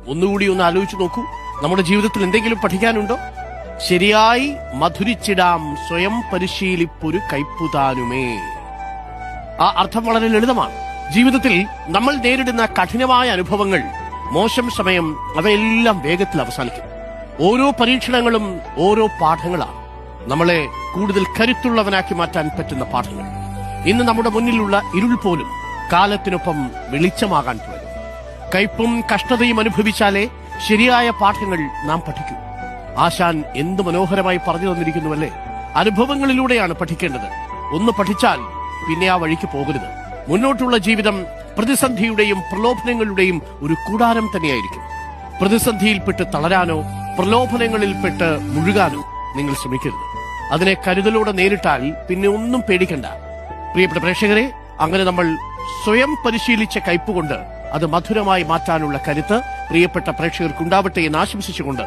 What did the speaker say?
ഒന്നുകൂടി ഒന്ന് ആലോചിച്ചു നോക്കൂ. നമ്മുടെ ജീവിതത്തിൽ എന്തെങ്കിലും പഠിക്കാനുണ്ടോ? ശരിയായി മധുരിച്ചിടാം സ്വയം പരിശീലിപ്പൊരു കൈപ്പുതാനുമേ. ആ അർത്ഥം വളരെ ലളിതമാണ്. ജീവിതത്തിൽ നമ്മൾ നേരിടുന്ന കഠിനമായ അനുഭവങ്ങൾ, മോശം സമയം, അവയെല്ലാം വേഗത്തിൽ അവസാനിക്കും. ഓരോ പരീക്ഷണങ്ങളും ഓരോ പാഠങ്ങളാണ്, നമ്മളെ കൂടുതൽ കരുത്തുള്ളവനാക്കി മാറ്റാൻ പറ്റുന്ന പാഠങ്ങൾ. ഇന്ന് നമ്മുടെ മുന്നിലുള്ള ഇരുൾ പോലും കാലത്തിനൊപ്പം വെളിച്ചമാകാൻ തുടങ്ങും. കയ്പും കഷ്ടതയും അനുഭവിച്ചാലേ ശരിയായ പാഠങ്ങൾ നാം പഠിക്കൂ. ആശാൻ എന്ത് മനോഹരമായി പറഞ്ഞു തന്നിരിക്കുന്നുവല്ലേ. അനുഭവങ്ങളിലൂടെയാണ് പഠിക്കേണ്ടത്. ഒന്ന് പഠിച്ചാൽ പിന്നെ ആ വഴിക്ക് പോകരുത്. മുന്നോട്ടുള്ള ജീവിതം പ്രതിസന്ധിയുടെയും പ്രലോഭനങ്ങളുടെയും ഒരു കൂടാരം തന്നെയായിരിക്കും. പ്രതിസന്ധിയിൽപ്പെട്ട് തളരാനോ പ്രലോഭനങ്ങളിൽപ്പെട്ട് മുഴുകാനോ നിങ്ങൾ ശ്രമിക്കരുത്. അതിനെ കരുതലോടെ നേരിട്ടാൽ പിന്നെ ഒന്നും പേടിക്കണ്ട. പ്രിയപ്പെട്ട പ്രേക്ഷകരെ, അങ്ങനെ നമ്മൾ സ്വയം പരിശീലിച്ച കയ്പുകൊണ്ട് അത് മധുരമായി മാറ്റാനുള്ള കരുത്ത് പ്രിയപ്പെട്ട പ്രേക്ഷകർക്കുണ്ടാവട്ടെ എന്ന് ആശംസിച്ചുകൊണ്ട്